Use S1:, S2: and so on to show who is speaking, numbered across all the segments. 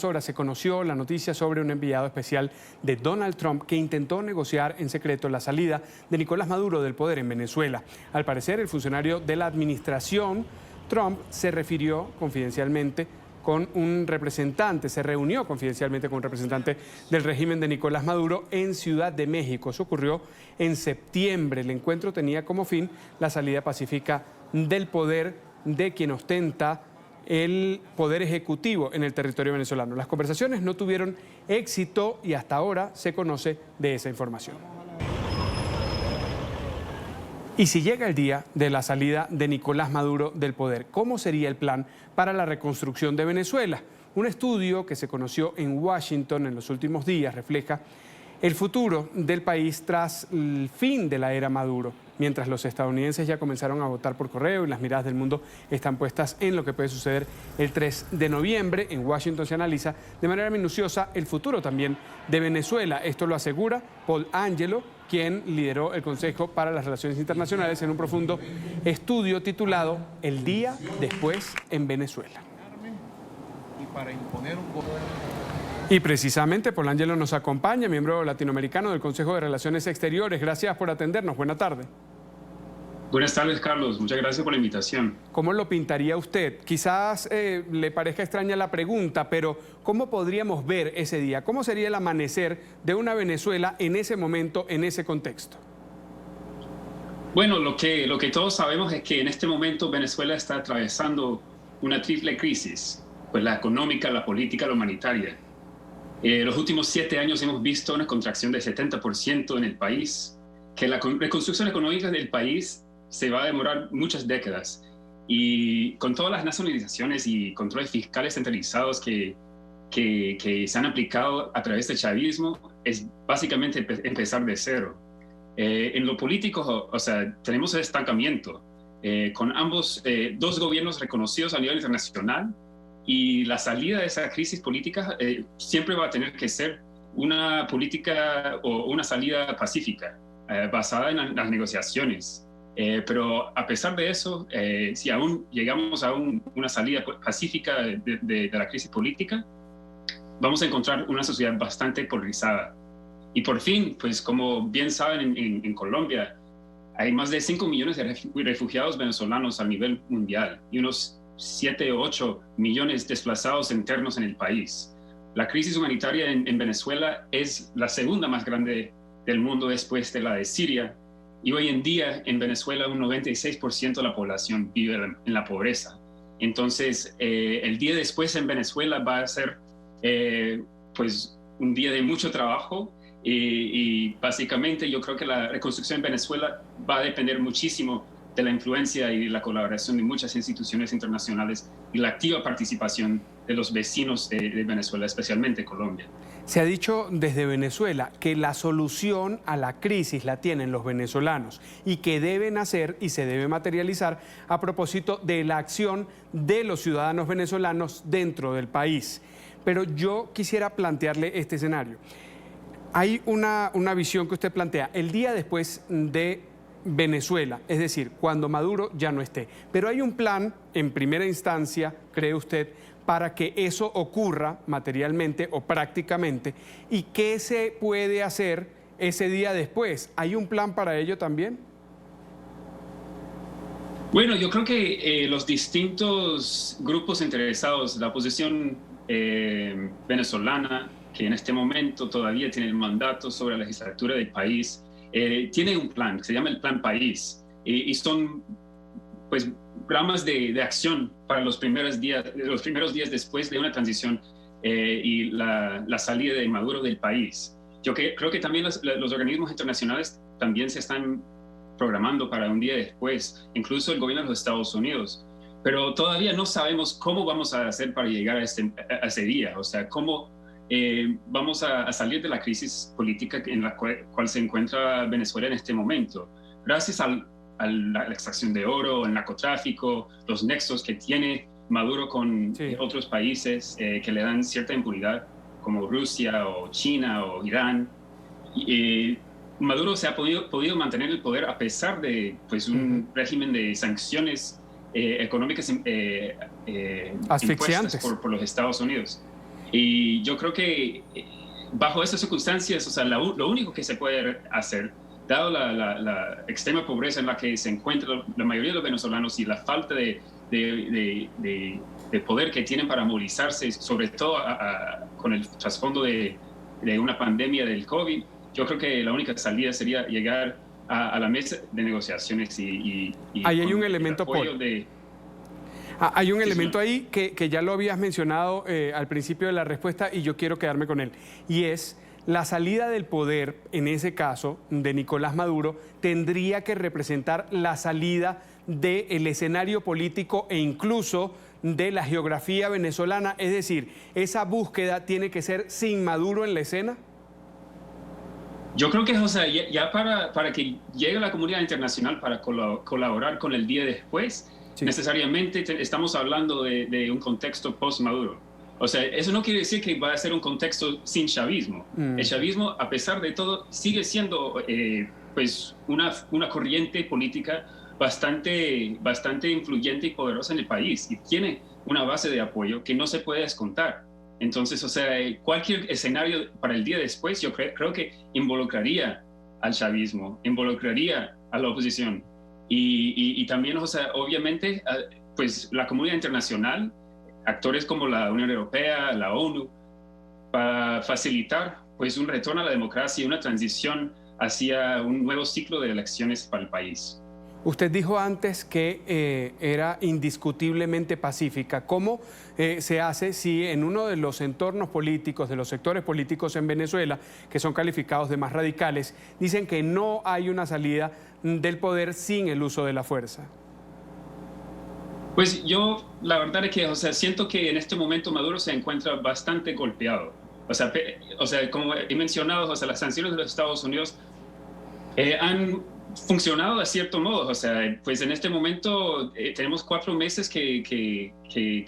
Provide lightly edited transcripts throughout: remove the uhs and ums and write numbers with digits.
S1: horas se conoció la noticia sobre un enviado especial de Donald Trump que intentó negociar en secreto la salida de Nicolás Maduro del poder en Venezuela. Al parecer, el funcionario de la administración Trump se reunió confidencialmente con un representante del régimen de Nicolás Maduro en Ciudad de México. Eso ocurrió en septiembre. El encuentro tenía como fin la salida pacífica del poder de quien ostenta el poder ejecutivo en el territorio venezolano. Las conversaciones no tuvieron éxito y hasta ahora se conoce de esa información. Y si llega el día de la salida de Nicolás Maduro del poder, ¿cómo sería el plan para la reconstrucción de Venezuela? Un estudio que se conoció en Washington en los últimos días refleja el futuro del país tras el fin de la era Maduro. Mientras los estadounidenses ya comenzaron a votar por correo y las miradas del mundo están puestas en lo que puede suceder el 3 de noviembre, en Washington se analiza de manera minuciosa el futuro también de Venezuela. Esto lo asegura Paul Angelo, quien lideró el Consejo para las Relaciones Internacionales en un profundo estudio titulado El día después en Venezuela. Y precisamente Paul Angelo nos acompaña, miembro latinoamericano del Consejo de Relaciones Exteriores. Gracias por atendernos. Buena tarde.
S2: Buenas tardes, Carlos. Muchas gracias por la invitación.
S1: ¿Cómo lo pintaría usted? Quizás le parezca extraña la pregunta, pero ¿cómo podríamos ver ese día? ¿Cómo sería el amanecer de una Venezuela en ese momento, en ese contexto?
S2: Bueno, lo que todos sabemos es que en este momento Venezuela está atravesando una triple crisis, pues la económica, la política, la humanitaria. Los últimos 7 años hemos visto una contracción del 70% en el país, que la reconstrucción económica del país se va a demorar muchas décadas. Y con todas las nacionalizaciones y controles fiscales centralizados que se han aplicado a través del chavismo, es básicamente empezar de cero. En lo político, o sea, tenemos el estancamiento con dos gobiernos reconocidos a nivel internacional, y la salida de esa crisis política siempre va a tener que ser una política o una salida pacífica, basada en las negociaciones. Pero a pesar de eso, si aún llegamos a una salida pacífica de la crisis política, vamos a encontrar una sociedad bastante polarizada. Y por fin, pues como bien saben, en Colombia hay más de 5 millones de refugiados venezolanos a nivel mundial y unos 7 o 8 millones desplazados internos en el país. La crisis humanitaria en Venezuela es la segunda más grande del mundo después de la de Siria, y hoy en día en Venezuela un 96% de la población vive en la pobreza. Entonces, el día después en Venezuela va a ser pues un día de mucho trabajo, y básicamente yo creo que la reconstrucción en Venezuela va a depender muchísimo de la influencia y la colaboración de muchas instituciones internacionales y la activa participación de los vecinos de Venezuela, especialmente Colombia.
S1: Se ha dicho desde Venezuela que la solución a la crisis la tienen los venezolanos y que deben hacer y se debe materializar a propósito de la acción de los ciudadanos venezolanos dentro del país. Pero yo quisiera plantearle este escenario. Hay una visión que usted plantea, el día después de Venezuela, es decir, cuando Maduro ya no esté. Pero hay un plan, en primera instancia, ¿cree usted, para que eso ocurra materialmente o prácticamente? ¿Y qué se puede hacer ese día después? ¿Hay un plan para ello también?
S2: Bueno, yo creo que los distintos grupos interesados, la oposición venezolana, que en este momento todavía tiene el mandato sobre la legislatura del país, tiene un plan que se llama el Plan País, y son pues programas de acción para los primeros días después de una transición y la salida de Maduro del país. Yo creo que también los organismos internacionales también se están programando para un día después, incluso el gobierno de los Estados Unidos. Pero todavía no sabemos cómo vamos a hacer para llegar a ese día, o sea, cómo vamos a salir de la crisis política en la cual se encuentra Venezuela en este momento. Gracias a la extracción de oro, el narcotráfico, los nexos que tiene Maduro con otros países que le dan cierta impunidad, como Rusia o China o Irán. Maduro se ha podido mantener el poder a pesar de pues, un régimen de sanciones económicas
S1: asfixiantes
S2: impuestas por los Estados Unidos. Y yo creo que bajo esas circunstancias, o sea, lo único que se puede hacer, dado la extrema pobreza en la que se encuentra la mayoría de los venezolanos y la falta de poder que tienen para movilizarse, sobre todo con el trasfondo de una pandemia del COVID, yo creo que la única salida sería llegar a la mesa de negociaciones y
S1: ahí hay un elemento, Paul. Hay un elemento ahí que ya lo habías mencionado al principio de la respuesta y yo quiero quedarme con él, y es la salida del poder, en ese caso, de Nicolás Maduro, tendría que representar la salida del escenario político e incluso de la geografía venezolana, es decir, esa búsqueda tiene que ser sin Maduro en la escena.
S2: Yo creo que, o sea, ya para que llegue la comunidad internacional para colaborar con el día después, sí, necesariamente estamos hablando de un contexto post-Maduro. O sea, eso no quiere decir que va a ser un contexto sin chavismo. El chavismo, a pesar de todo, sigue siendo pues una corriente política bastante influyente y poderosa en el país y tiene una base de apoyo que no se puede descontar. Entonces, o sea, cualquier escenario para el día después, yo creo que involucraría al chavismo, involucraría a la oposición y también, o sea, obviamente, pues la comunidad internacional, actores como la Unión Europea, la ONU, para facilitar pues un retorno a la democracia y una transición hacia un nuevo ciclo de elecciones para el país.
S1: Usted dijo antes que era indiscutiblemente pacífica. ¿Cómo se hace si en uno de los entornos políticos, de los sectores políticos en Venezuela, que son calificados de más radicales, dicen que no hay una salida del poder sin el uso de la fuerza?
S2: Pues yo, la verdad es que, o sea, siento que en este momento Maduro se encuentra bastante golpeado. O sea, como he mencionado, o sea, las sanciones de los Estados Unidos han funcionado de cierto modo. O sea, pues en este momento tenemos 4 meses que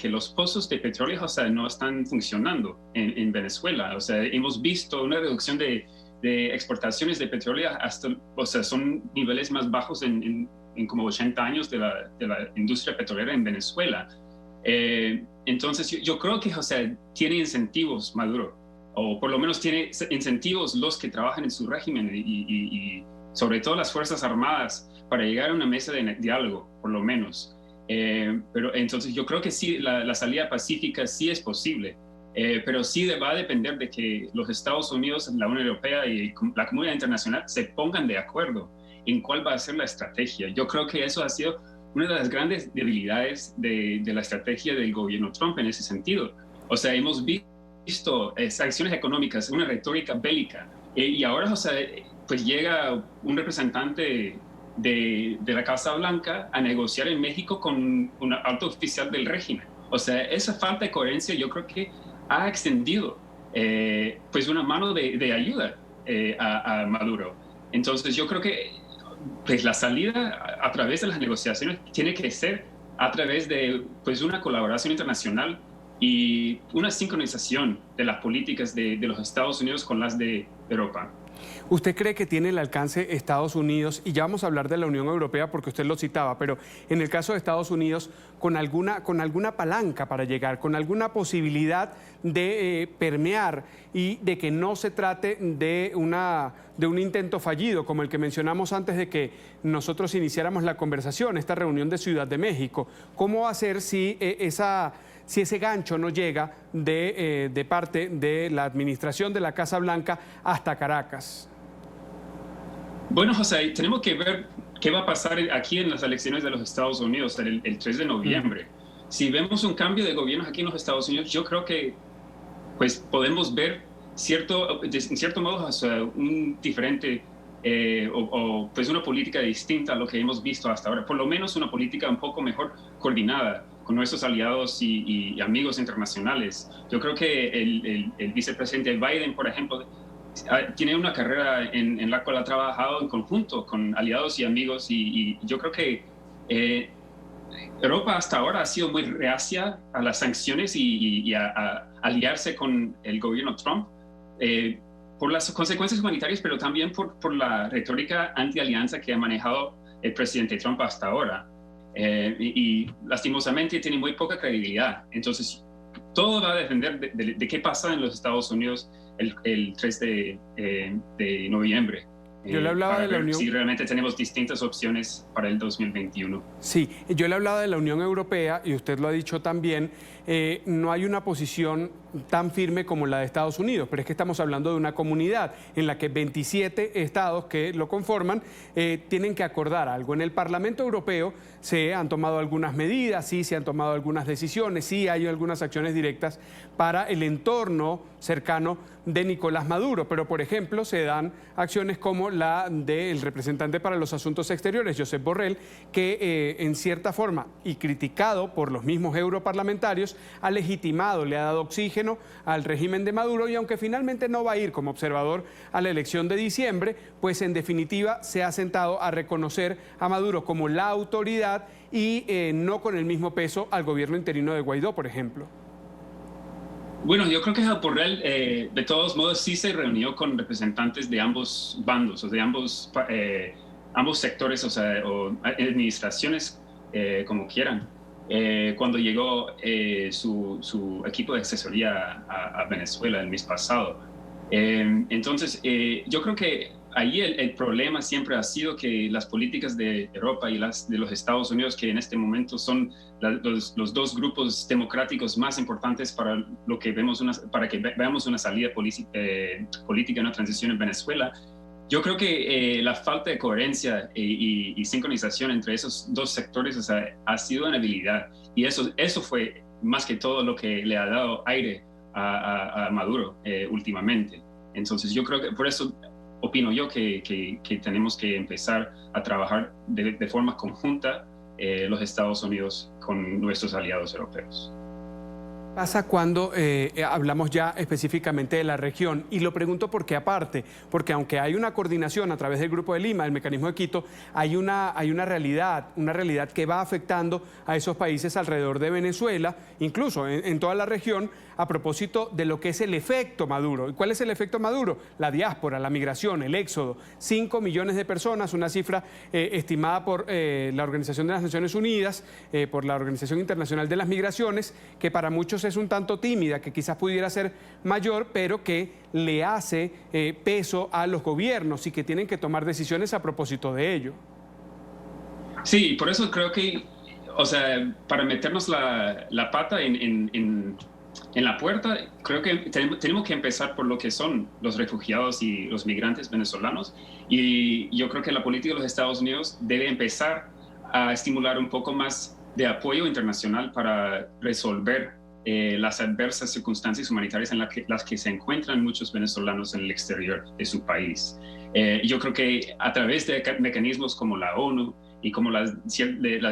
S2: los pozos de petróleo, o sea, no están funcionando en Venezuela. O sea, hemos visto una reducción de exportaciones de petróleo hasta, o sea, son niveles más bajos en como 80 años de la industria petrolera en Venezuela. Entonces yo creo que, o sea, tiene incentivos Maduro, o por lo menos tiene incentivos los que trabajan en su régimen y sobre todo las Fuerzas Armadas para llegar a una mesa de diálogo, por lo menos. Pero entonces yo creo que sí, la salida pacífica sí es posible, pero sí va a depender de que los Estados Unidos, la Unión Europea y la comunidad internacional se pongan de acuerdo en cuál va a ser la estrategia. Yo creo que eso ha sido una de las grandes debilidades de la estrategia del gobierno Trump en ese sentido. O sea, hemos visto sanciones económicas, una retórica bélica, y ahora, o sea, pues llega un representante de la Casa Blanca a negociar en México con un alto oficial del régimen. O sea, esa falta de coherencia yo creo que ha extendido pues una mano de ayuda a Maduro. Entonces yo creo que pues la salida a través de las negociaciones tiene que ser a través de pues una colaboración internacional y una sincronización de las políticas de los Estados Unidos con las de Europa.
S1: ¿Usted cree que tiene el alcance Estados Unidos, y ya vamos a hablar de la Unión Europea porque usted lo citaba, pero en el caso de Estados Unidos, con alguna palanca para llegar, con alguna posibilidad de permear y de que no se trate de un intento fallido, como el que mencionamos antes de que nosotros iniciáramos la conversación, esta reunión de Ciudad de México? ¿Cómo hacer si ese gancho no llega de parte de la administración de la Casa Blanca hasta Caracas?
S2: Bueno, José, tenemos que ver qué va a pasar aquí en las elecciones de los Estados Unidos el 3 de noviembre. Si vemos un cambio de gobierno aquí en los Estados Unidos, yo creo que pues, podemos ver en cierto modo, o sea, un diferente o pues una política distinta a lo que hemos visto hasta ahora. Por lo menos una política un poco mejor coordinada con nuestros aliados y amigos internacionales. Yo creo que el vicepresidente Biden, por ejemplo, tiene una carrera en la cual ha trabajado en conjunto con aliados y amigos y yo creo que Europa hasta ahora ha sido muy reacia a las sanciones y a aliarse con el gobierno Trump por las consecuencias humanitarias, pero también por la retórica anti-alianza que ha manejado el presidente Trump hasta ahora. Y lastimosamente tiene muy poca credibilidad. Entonces, todo va a depender de qué pasa en los Estados Unidos el 3 de noviembre.
S1: Yo le hablaba
S2: Para
S1: de la
S2: ver
S1: Unión.
S2: si realmente tenemos distintas opciones para el 2021.
S1: Sí, yo le hablaba de la Unión Europea y usted lo ha dicho también, no hay una posición tan firme como la de Estados Unidos, pero es que estamos hablando de una comunidad en la que 27 estados que lo conforman tienen que acordar algo. En el Parlamento Europeo se han tomado algunas medidas, sí, se han tomado algunas decisiones, sí hay algunas acciones directas para el entorno cercano de Nicolás Maduro, pero por ejemplo se dan acciones como la del representante para los asuntos exteriores, Josep Borrell, que en cierta forma, y criticado por los mismos europarlamentarios, ha legitimado, le ha dado oxígeno al régimen de Maduro, y aunque finalmente no va a ir como observador a la elección de diciembre, pues en definitiva se ha sentado a reconocer a Maduro como la autoridad y no con el mismo peso al gobierno interino de Guaidó, por ejemplo.
S2: Bueno, yo creo que Borrell, de todos modos, sí se reunió con representantes de ambos bandos, o de ambos sectores, o administraciones, como quieran, cuando llegó su equipo de asesoría a Venezuela el mes pasado. Entonces, yo creo que ahí el problema siempre ha sido que las políticas de Europa y las de los Estados Unidos, que en este momento son los dos grupos democráticos más importantes para lo que para que veamos una salida política, una transición en Venezuela, yo creo que la falta de coherencia y sincronización entre esos dos sectores, o sea, ha sido una debilidad, y eso fue más que todo lo que le ha dado aire a Maduro últimamente. Entonces yo creo que por eso opino yo que tenemos que empezar a trabajar de forma conjunta los Estados Unidos con nuestros aliados europeos.
S1: Pasa cuando hablamos ya específicamente de la región, y lo pregunto porque aparte, porque aunque hay una coordinación a través del Grupo de Lima, el Mecanismo de Quito, hay una realidad que va afectando a esos países alrededor de Venezuela, incluso en toda la región, a propósito de lo que es el efecto Maduro. ¿Y cuál es el efecto Maduro? La diáspora, la migración, el éxodo. 5 millones de personas, una cifra estimada por la Organización de las Naciones Unidas, por la Organización Internacional de las Migraciones, que para muchos es un tanto tímida, que quizás pudiera ser mayor, pero que le hace peso a los gobiernos y que tienen que tomar decisiones a propósito de ello.
S2: Sí, por eso creo que, o sea, para meternos la pata en la puerta, creo que tenemos que empezar por lo que son los refugiados y los migrantes venezolanos, y yo creo que la política de los Estados Unidos debe empezar a estimular un poco más de apoyo internacional para resolver las adversas circunstancias humanitarias en las que se encuentran muchos venezolanos en el exterior de su país. Yo creo que a través de mecanismos como la ONU y como las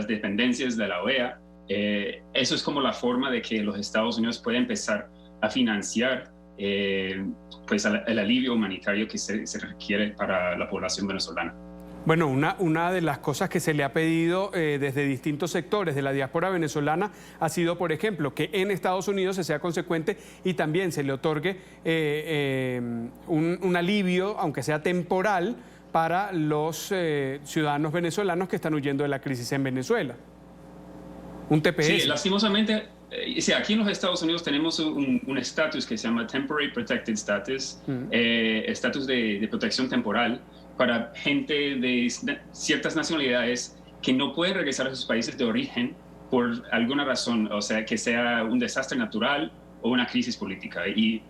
S2: dependencias de la OEA, eso es como la forma de que los Estados Unidos pueden empezar a financiar pues el alivio humanitario que se requiere para la población venezolana.
S1: Bueno, una de las cosas que se le ha pedido desde distintos sectores de la diáspora venezolana ha sido, por ejemplo, que en Estados Unidos se sea consecuente y también se le otorgue un alivio, aunque sea temporal, para los ciudadanos venezolanos que están huyendo de la crisis en Venezuela. Un TPS.
S2: Sí, lastimosamente, aquí en los Estados Unidos tenemos un estatus que se llama Temporary Protected Status, estatus de protección temporal, para gente de ciertas nacionalidades que no puede regresar a sus países de origen por alguna razón, o sea, que sea un desastre natural o una crisis política. Y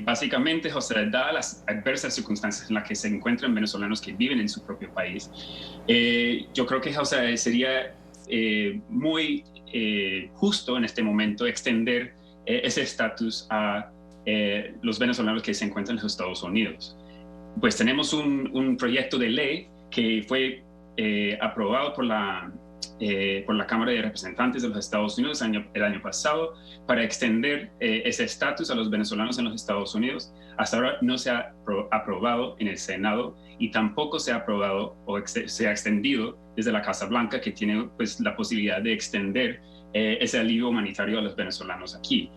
S2: básicamente, o sea, dadas las adversas circunstancias en las que se encuentran venezolanos que viven en su propio país, yo creo que, o sea, sería muy justo en este momento extender ese estatus a los venezolanos que se encuentran en los Estados Unidos. Pues tenemos un proyecto de ley que fue aprobado por la Cámara de Representantes de los Estados Unidos el año pasado para extender ese estatus a los venezolanos en los Estados Unidos. Hasta ahora no se ha aprobado en el Senado y tampoco se ha aprobado o se ha extendido desde la Casa Blanca, que tiene pues la posibilidad de extender ese alivio humanitario a los venezolanos aquí.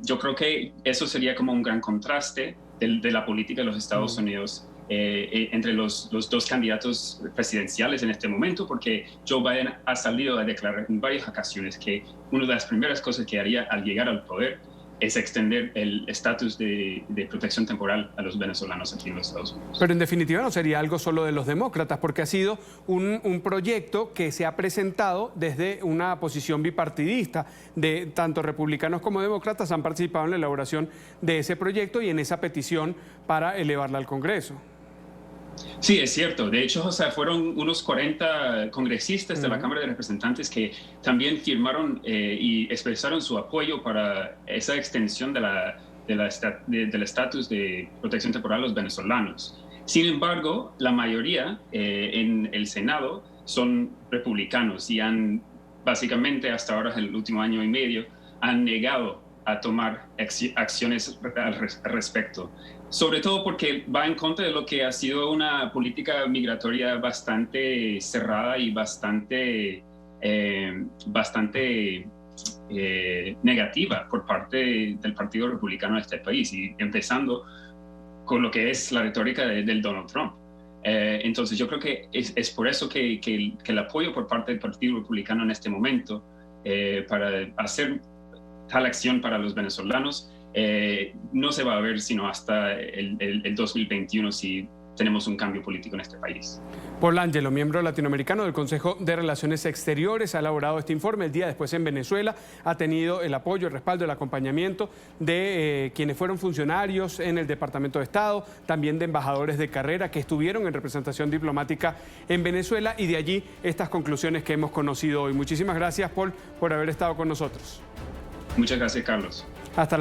S2: Yo creo que eso sería como un gran contraste de la política de los Estados Unidos entre los dos candidatos presidenciales en este momento, porque Joe Biden ha salido a declarar en varias ocasiones que una de las primeras cosas que haría al llegar al poder es extender el estatus de protección temporal a los venezolanos aquí en los Estados Unidos.
S1: Pero en definitiva no sería algo solo de los demócratas, porque ha sido un proyecto que se ha presentado desde una posición bipartidista. De tanto republicanos como demócratas han participado en la elaboración de ese proyecto y en esa petición para elevarla al Congreso.
S2: Sí, es cierto. De hecho, o sea, fueron unos 40 congresistas de la Cámara de Representantes que también firmaron y expresaron su apoyo para esa extensión del estatus de protección temporal a los venezolanos. Sin embargo, la mayoría en el Senado son republicanos y han, básicamente hasta ahora, en el último año y medio, han negado a tomar acciones al respecto. Sobre todo porque va en contra de lo que ha sido una política migratoria bastante cerrada y bastante negativa por parte del Partido Republicano de este país, y empezando con lo que es la retórica del Donald Trump. Entonces yo creo que es por eso que el apoyo por parte del Partido Republicano en este momento para hacer tal acción para los venezolanos no se va a ver sino hasta el 2021 si tenemos un cambio político en este país.
S1: Paul Angelo, miembro latinoamericano del Consejo de Relaciones Exteriores, ha elaborado este informe. El día después en Venezuela ha tenido el apoyo, el respaldo, el acompañamiento de quienes fueron funcionarios en el Departamento de Estado, también de embajadores de carrera que estuvieron en representación diplomática en Venezuela, y de allí estas conclusiones que hemos conocido hoy. Muchísimas gracias, Paul, por haber estado con nosotros.
S2: Muchas gracias, Carlos.
S1: Hasta la